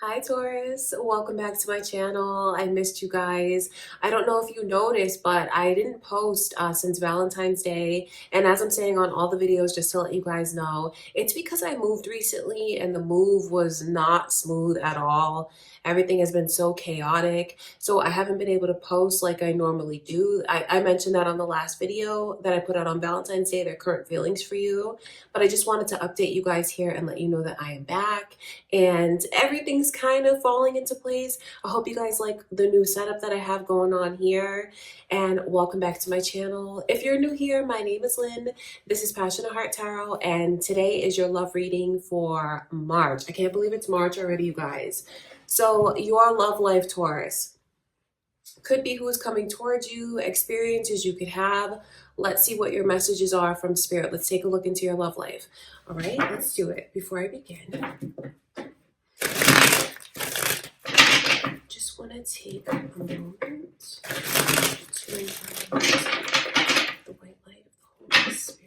Hi Taurus, welcome back to my channel. I missed you guys. I don't know if you noticed, but I didn't post since Valentine's Day. And as I'm saying on all the videos, just to let you guys know, it's because I moved recently and the move was not smooth at all. Everything has been so chaotic. So I haven't been able to post like I normally do. I mentioned that on the last video that I put out on Valentine's Day, their current feelings for you. But I just wanted to update you guys here and let you know that I am back and everything's kind of falling into place. I hope you guys like the new setup that I have going on here, and welcome back to my channel. If you're new here, my name is Lynn. This is Passionate Heart Tarot, and today is your love reading for March. I can't believe it's March already, you guys. So your love life, Taurus, could be who's coming towards you, experiences you could have. Let's see what your messages are from Spirit. Let's take a look into your love life. All right, let's do it. Before I begin, just want to take a moment to invite the white light of the Holy Spirit.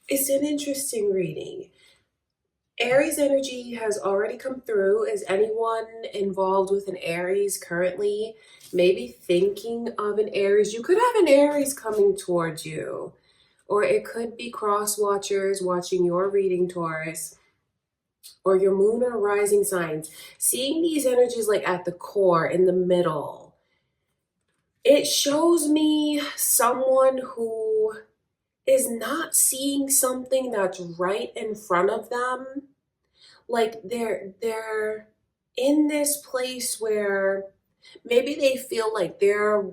It's an interesting reading. Aries energy has already come through. Is anyone involved with an Aries currently? Maybe thinking of an Aries. You could have an Aries coming towards you. Or it could be cross watchers watching your reading, Taurus. Or your moon or rising signs. Seeing these energies like at the core, in the middle. It shows me someone who is not seeing something that's right in front of them. Like they're in this place where maybe they feel like their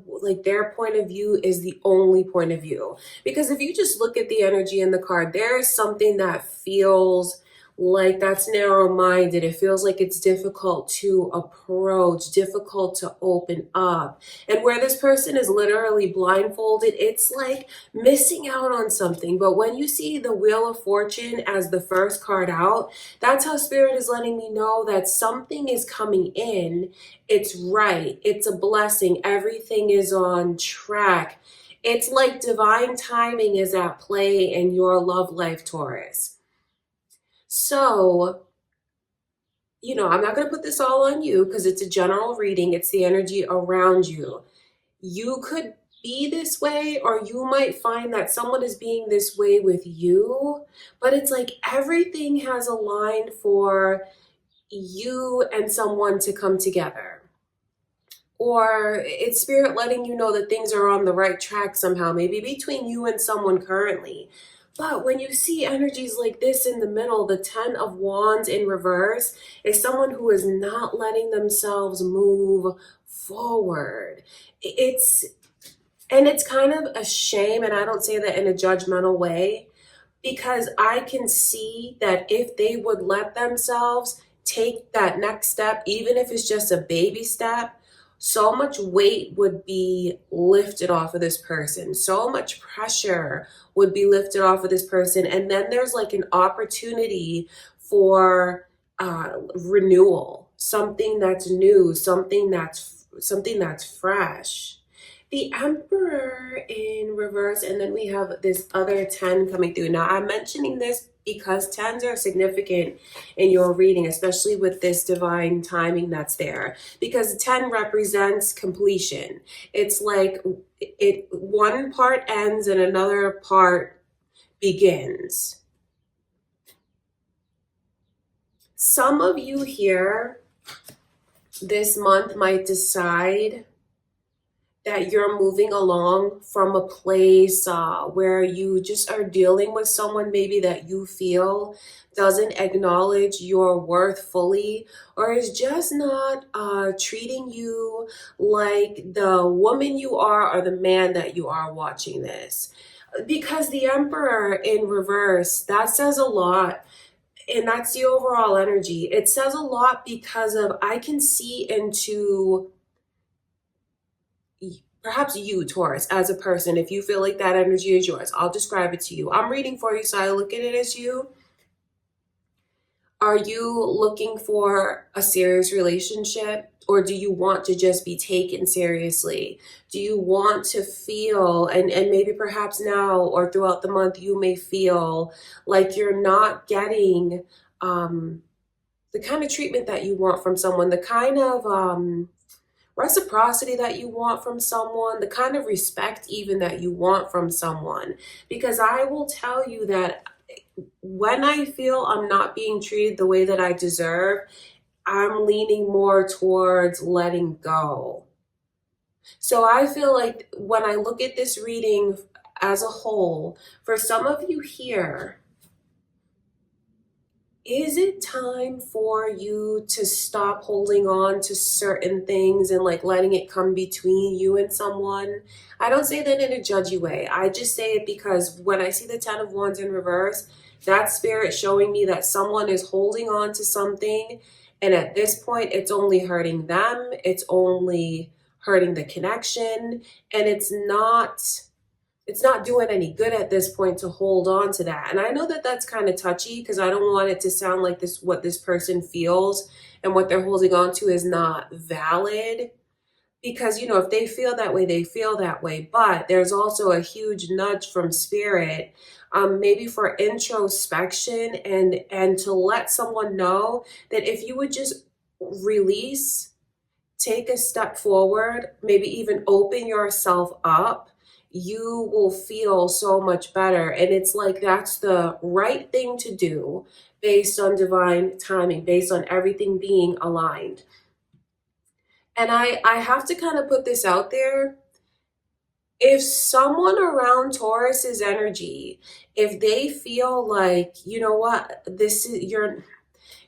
point of view is the only point of view. Because if you just look at the energy in the card, there is something that feels like that's narrow-minded. It feels like it's difficult to approach, difficult to open up. And where this person is literally blindfolded, it's like missing out on something. But when you see the Wheel of Fortune as the first card out, that's how Spirit is letting me know that something is coming in. It's right. It's a blessing. Everything is on track. It's like divine timing is at play in your love life, Taurus. So, I'm not going to put this all on you because it's a general reading. It's the energy around you. You could be this way, or you might find that someone is being this way with you, but it's like everything has aligned for you and someone to come together. Or it's Spirit letting you know that things are on the right track somehow, maybe between you and someone currently. But when you see energies like this in the middle, the 10 of Wands in reverse is someone who is not letting themselves move forward. It's kind of a shame, and I don't say that in a judgmental way, because I can see that if they would let themselves take that next step, even if it's just a baby step, so much weight would be lifted off of this person. So much pressure would be lifted off of this person. And then there's like an opportunity for renewal, something that's new, something that's fresh. The Emperor in reverse, and then we have this other 10 coming through. Now, I'm mentioning this because 10s are significant in your reading, especially with this divine timing that's there, because 10 represents completion. It's like one part ends and another part begins. Some of you here this month might decide that you're moving along from a place where you just are dealing with someone maybe that you feel doesn't acknowledge your worth fully, or is just not treating you like the woman you are or the man that you are watching this. Because the Emperor in reverse, that says a lot. And that's the overall energy. It says a lot because of, I can see into perhaps you, Taurus, as a person, if you feel like that energy is yours. I'll describe it to you. I'm reading for you, so I look at it as you. Are you looking for a serious relationship, or do you want to just be taken seriously? Do you want to feel, and maybe perhaps now or throughout the month, you may feel like you're not getting the kind of treatment that you want from someone, the kind of reciprocity that you want from someone, the kind of respect even that you want from someone. Because I will tell you that when I feel I'm not being treated the way that I deserve, I'm leaning more towards letting go. So I feel like when I look at this reading as a whole, for some of you here, is it time for you to stop holding on to certain things and like letting it come between you and someone? I don't say that in a judgy way. I just say it because when I see the Ten of Wands in reverse, that spirit showing me that someone is holding on to something, and at this point it's only hurting them, it's only hurting the connection, and it's not doing any good at this point to hold on to that. And I know that that's kind of touchy because I don't want it to sound like this, what this person feels and what they're holding on to is not valid. Because, you know, if they feel that way, they feel that way. But there's also a huge nudge from spirit, maybe for introspection and to let someone know that if you would just release, take a step forward, maybe even open yourself up, you will feel so much better. And it's like that's the right thing to do based on divine timing, based on everything being aligned. And I have to kind of put this out there. If someone around Taurus's energy, if they feel like, you know what, this is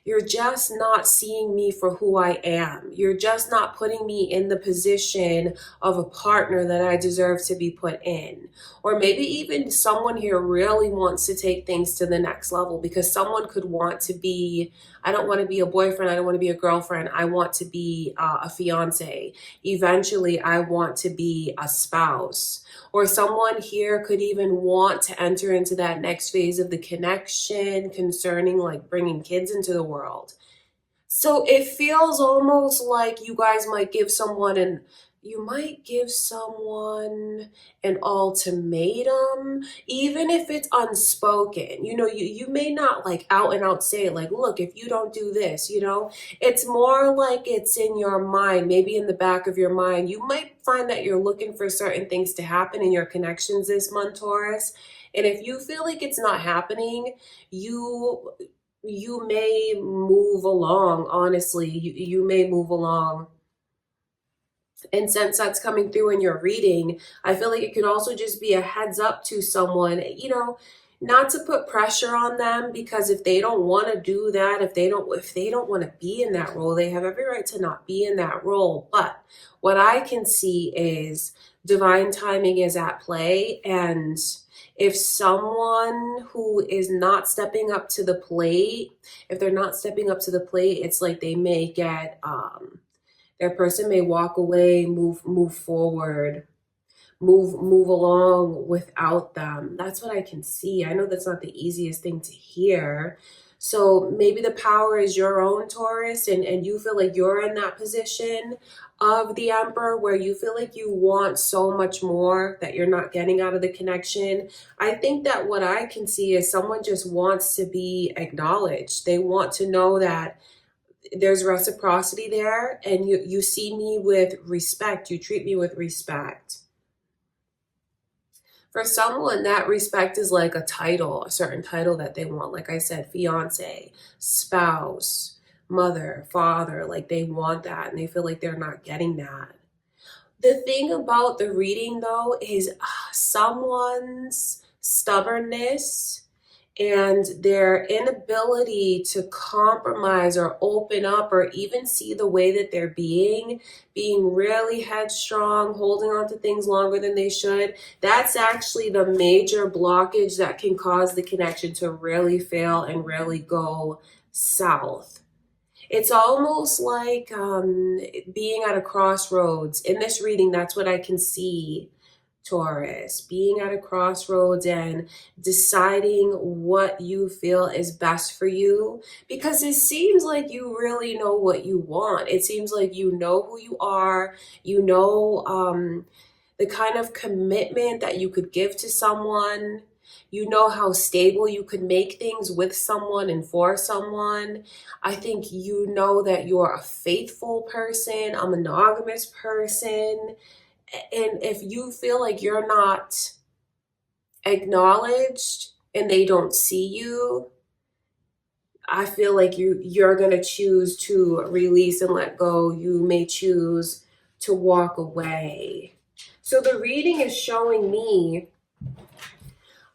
you're just not seeing me for who I am. You're just not putting me in the position of a partner that I deserve to be put in. Or maybe even someone here really wants to take things to the next level, because someone could want to be, I don't want to be a boyfriend, I don't want to be a girlfriend, I want to be a fiance. Eventually, I want to be a spouse. Or someone here could even want to enter into that next phase of the connection concerning like bringing kids into the world. So it feels almost like you guys might give someone an ultimatum, even if it's unspoken. You know, you may not like out and out say it like, look, if you don't do this, you know, it's more like it's in your mind, maybe in the back of your mind. You might find that you're looking for certain things to happen in your connections this month, Taurus. And if you feel like it's not happening, you may move along, honestly. You may move along. And since that's coming through in your reading, I feel like it could also just be a heads up to someone, you know, not to put pressure on them, because if they don't want to do that, if they don't want to be in that role, they have every right to not be in that role. But what I can see is divine timing is at play, and if someone who is not stepping up to the plate, if they're not stepping up to the plate, it's like they may get their person may walk away, move forward, move along without them. That's what I can see. I know that's not the easiest thing to hear. So maybe the power is your own, Taurus, and you feel like you're in that position of the Emperor where you feel like you want so much more that you're not getting out of the connection. I think that what I can see is someone just wants to be acknowledged. They want to know that there's reciprocity there, and you see me with respect, you treat me with respect. For someone, that respect is like a title, a certain title that they want. Like I said, fiance, spouse, mother, father, like they want that and they feel like they're not getting that. The thing about the reading though is someone's stubbornness And their inability to compromise or open up or even see the way that they're being really headstrong, holding on to things longer than they should, that's actually the major blockage that can cause the connection to really fail and really go south. It's almost like being at a crossroads. In this reading, that's what I can see, Taurus, being at a crossroads and deciding what you feel is best for you, because it seems like you really know what you want. It seems like you know who you are, you know the kind of commitment that you could give to someone. You know how stable you could make things with someone and for someone. I think you know that you're a faithful person, a monogamous person. And if you feel like you're not acknowledged and they don't see you, I feel like you're going to choose to release and let go. You may choose to walk away. So the reading is showing me,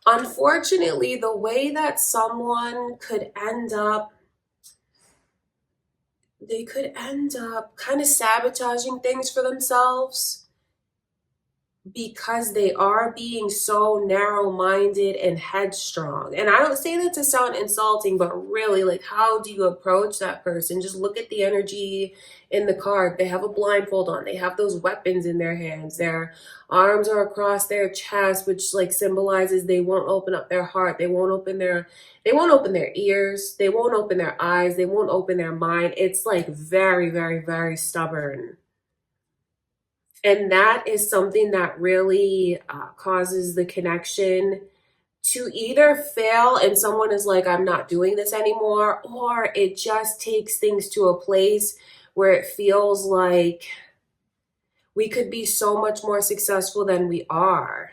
unfortunately, the way that someone could end up, they could end up kind of sabotaging things for themselves because they are being so narrow-minded and headstrong. And I don't say that to sound insulting, but really, like, how do you approach that person? Just look at the energy in the card. They have a blindfold on. They have those weapons in their hands. Their arms are across their chest, which like symbolizes they won't open up their heart. They won't open their ears. They won't open their eyes. They won't open their mind. It's like very, very, very stubborn. And that is something that really causes the connection to either fail and someone is like, I'm not doing this anymore, or it just takes things to a place where it feels like we could be so much more successful than we are.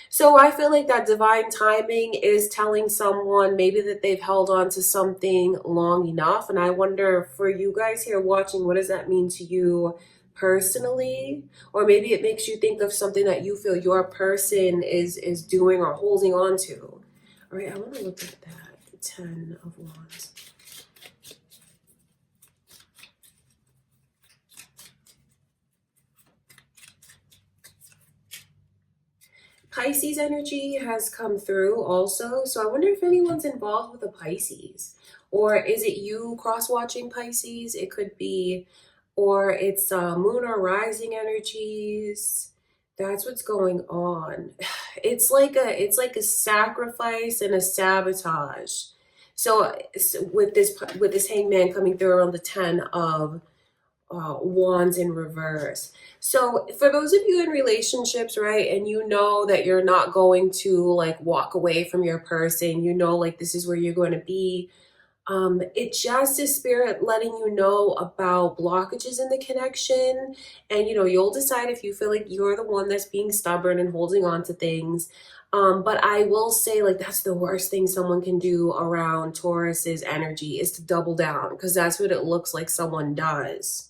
So I feel like that divine timing is telling someone maybe that they've held on to something long enough. And I wonder, for you guys here watching, what does that mean to you personally? Or maybe it makes you think of something that you feel your person is doing or holding on to. All right, I want to look at that, the 10 of Wands. Pisces energy has come through also. So I wonder if anyone's involved with a Pisces. Or is it you cross-watching Pisces? It could be, or it's moon or rising energies. That's what's going on. It's like a sacrifice and a sabotage. So with this hangman coming through around the 10 of wands in reverse. So for those of you in relationships, right, and you know that you're not going to like walk away from your person, you know, like this is where you're going to be. It just is spirit letting you know about blockages in the connection. And, you know, you'll decide if you feel like you're the one that's being stubborn and holding on to things. But I will say, like, that's the worst thing someone can do around Taurus's energy is to double down, because that's what it looks like someone does.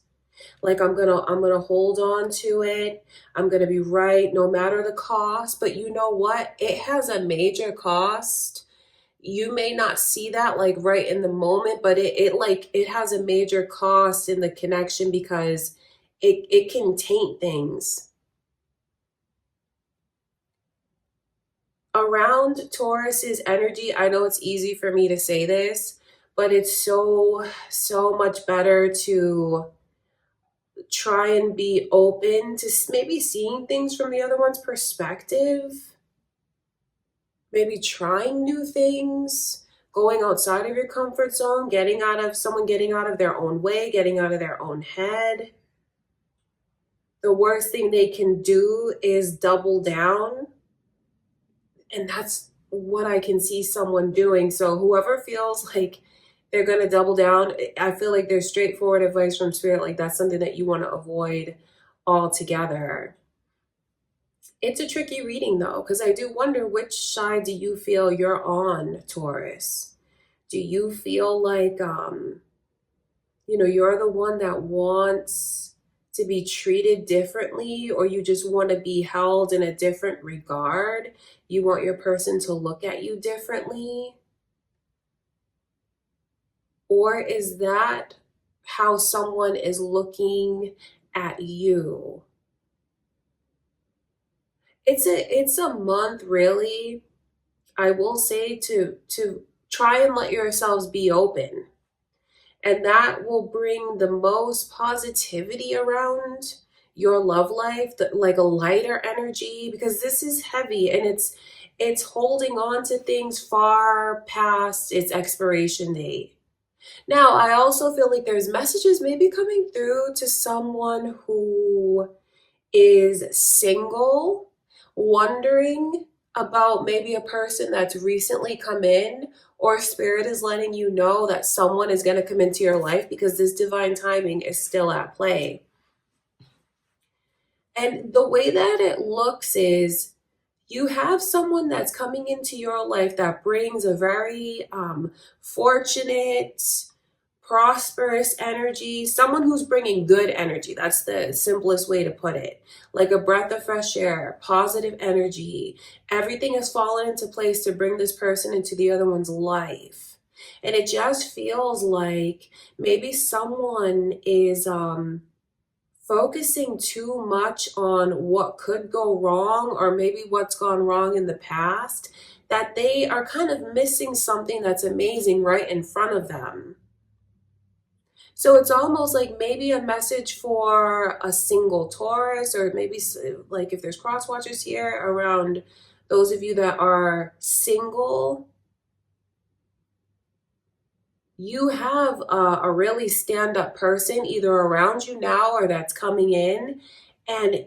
Like, I'm gonna hold on to it. I'm gonna be right no matter the cost. But you know what? It has a major cost. You may not see that like right in the moment, but it has a major cost in the connection because it can taint things. Around Taurus's energy, I know it's easy for me to say this, but it's so much better to try and be open to maybe seeing things from the other one's perspective, maybe trying new things, going outside of your comfort zone, getting out of their own way, getting out of their own head. The worst thing they can do is double down. And that's what I can see someone doing. So whoever feels like they're going to double down, I feel like there's straightforward advice from spirit. Like, that's something that you want to avoid altogether. It's a tricky reading though, because I do wonder, which side do you feel you're on, Taurus? Do you feel like, you know, you're the one that wants to be treated differently, or you just want to be held in a different regard. You want your person to look at you differently. Or is that how someone is looking at you? It's a month, really, I will say, to try and let yourselves be open. And that will bring the most positivity around your love life, like a lighter energy, because this is heavy and it's holding on to things far past its expiration date. Now, I also feel like there's messages maybe coming through to someone who is single, wondering about maybe a person that's recently come in, or spirit is letting you know that someone is going to come into your life because this divine timing is still at play. And the way that it looks is you have someone that's coming into your life that brings a very fortunate, prosperous energy, someone who's bringing good energy. That's the simplest way to put it. Like a breath of fresh air, positive energy. Everything has fallen into place to bring this person into the other one's life. And it just feels like maybe someone is focusing too much on what could go wrong, or maybe what's gone wrong in the past, that they are kind of missing something that's amazing right in front of them. So it's almost like maybe a message for a single Taurus, or maybe like if there's cross watchers here, around those of you that are single. You have a really stand-up person either around you now or that's coming in. And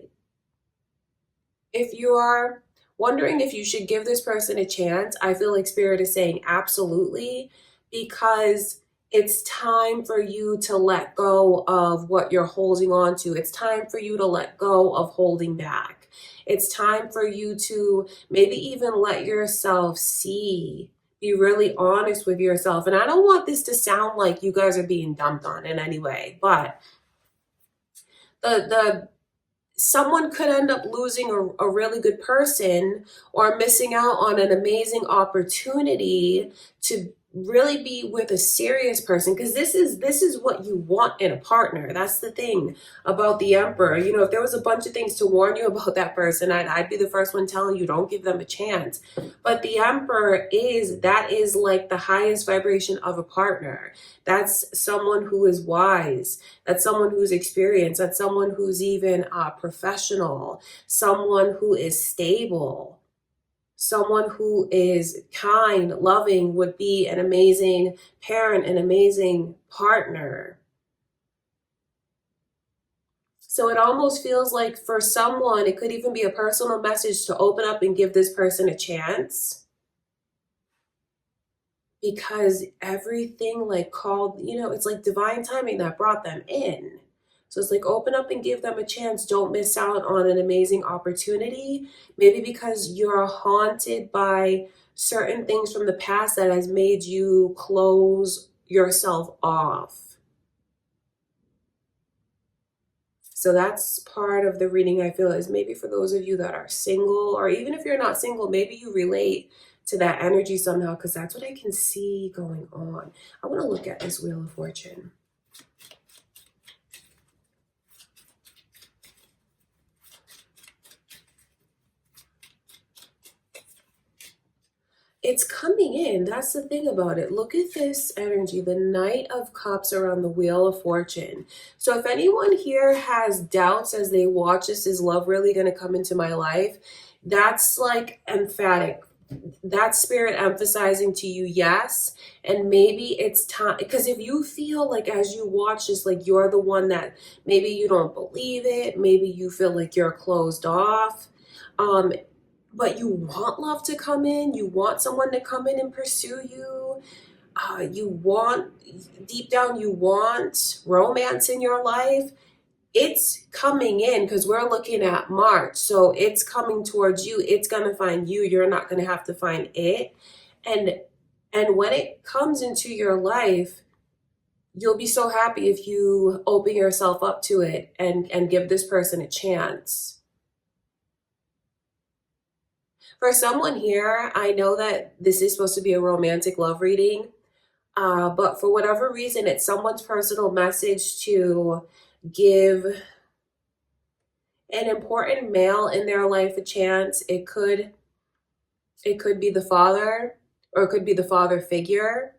if you are wondering if you should give this person a chance, I feel like Spirit is saying absolutely, because it's time for you to let go of what you're holding on to. It's time for you to let go of holding back. It's time for you to maybe even let yourself see, be really honest with yourself. And I don't want this to sound like you guys are being dumped on in any way, but someone could end up losing a really good person, or missing out on an amazing opportunity to really be with a serious person, because this is what you want in a partner. That's the thing about the Emperor. You know, if there was a bunch of things to warn you about that person, I'd be the first one telling you don't give them a chance. But the Emperor is like the highest vibration of a partner. That's someone who is wise. That's someone who's experienced. That's someone who's even professional. Someone who is stable. Someone who is kind, loving, would be an amazing parent, an amazing partner. So it almost feels like for someone, it could even be a personal message to open up and give this person a chance. Because everything like called, you know, it's like divine timing that brought them in. So it's like open up and give them a chance. Don't miss out on an amazing opportunity. Maybe because you're haunted by certain things from the past that has made you close yourself off. So that's part of the reading, I feel, is maybe for those of you that are single, or even if you're not single, maybe you relate to that energy somehow, because that's what I can see going on. I want to look at this Wheel of Fortune. It's coming in. That's the thing about it. Look at this energy, the Knight of Cups around the Wheel of Fortune. So if anyone here has doubts as they watch this, is love really going to come into my life? That's like emphatic. That's Spirit emphasizing to you, yes. And maybe it's time, because if you feel like as you watch this, like you're the one that maybe you don't believe it, maybe you feel like you're closed off, but you want love to come in, you want someone to come in and pursue you, deep down, you want romance in your life, it's coming in, because we're looking at March. So it's coming towards you. It's going to find you. You're not going to have to find it. And when it comes into your life, you'll be so happy if you open yourself up to it and give this person a chance. For someone here, I know that this is supposed to be a romantic love reading, but for whatever reason, it's someone's personal message to give an important male in their life a chance. It could be the father, or it could be the father figure.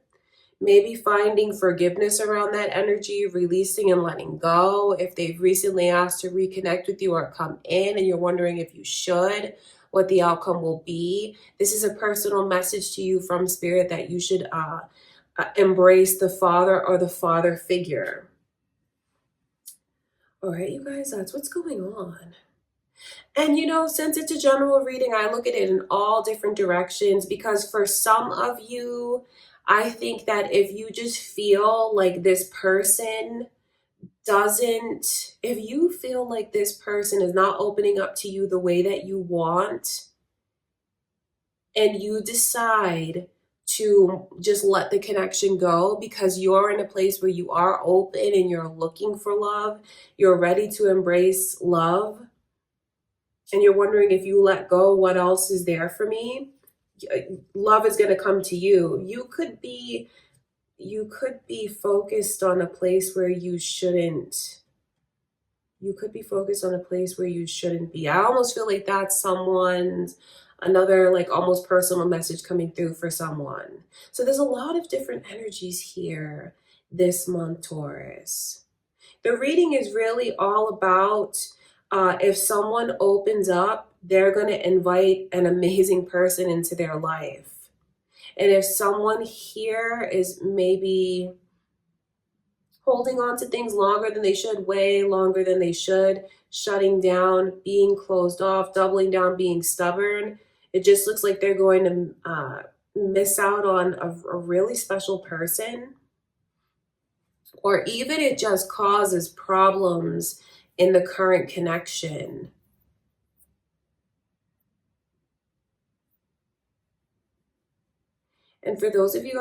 Maybe finding forgiveness around that energy, releasing and letting go. If they've recently asked to reconnect with you or come in and you're wondering if you should, what the outcome will be. This is a personal message to you from Spirit that you should embrace the father or the father figure. All right, you guys, that's what's going on. And since it's a general reading, I look at it in all different directions, because for some of you, I think that if you just feel like this person if you feel like this person is not opening up to you the way that you want, and you decide to just let the connection go because you're in a place where you are open and you're looking for love, you're ready to embrace love, and you're wondering, if you let go, what else is there for me? Love is going to come to you. You could be focused on a place where you shouldn't. You could be focused on a place where you shouldn't be. I almost feel like that's another like almost personal message coming through for someone. So there's a lot of different energies here this month, Taurus. The reading is really all about if someone opens up, they're going to invite an amazing person into their life. And if someone here is maybe holding on to things longer than they should, way longer than they should, shutting down, being closed off, doubling down, being stubborn, it just looks like they're going to miss out on a really special person. Or even it just causes problems in the current connection. And for those of you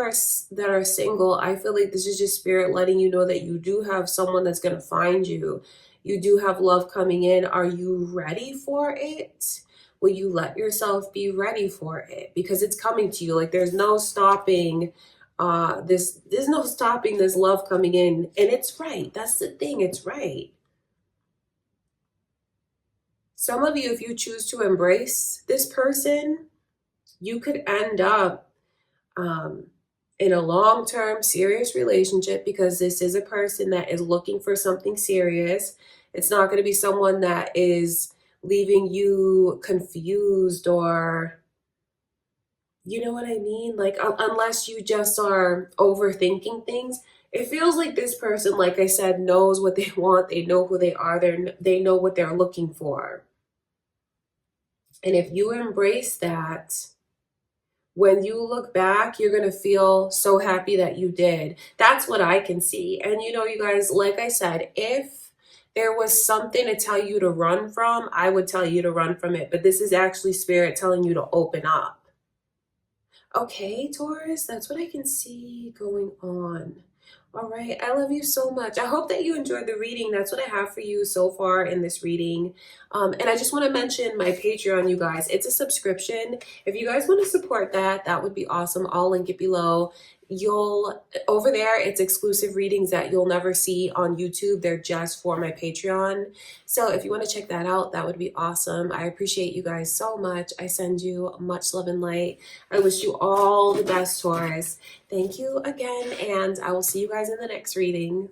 that are single, I feel like this is just Spirit letting you know that you do have someone that's going to find you. You do have love coming in. Are you ready for it? Will you let yourself be ready for it? Because it's coming to you. Like there's no stopping there's no stopping this love coming in. And it's right. That's the thing. It's right. Some of you, if you choose to embrace this person, you could end up in a long-term serious relationship, because this is a person that is looking for something serious. It's not going to be someone that is leaving you confused, or you know what I mean? Like unless you just are overthinking things. It feels like this person, like I said, knows what they want. They know who they are. They know what they're looking for. And if you embrace that, when you look back, you're going to feel so happy that you did. That's what I can see. And you guys, like I said, if there was something to tell you to run from, I would tell you to run from it. But this is actually Spirit telling you to open up. Okay, Taurus, that's what I can see going on. All right, I love you so much. I hope that you enjoyed the reading. That's what I have for you so far in this reading. And I just want to mention my Patreon, you guys. It's a subscription. If you guys want to support that, that would be awesome. I'll link it below. Over there, it's exclusive readings that you'll never see on YouTube. They're just for my Patreon. So if you want to check that out, that would be awesome. I appreciate you guys so much. I send you much love and light. I wish you all the best, Taurus. Thank you again, and I will see you guys in the next reading.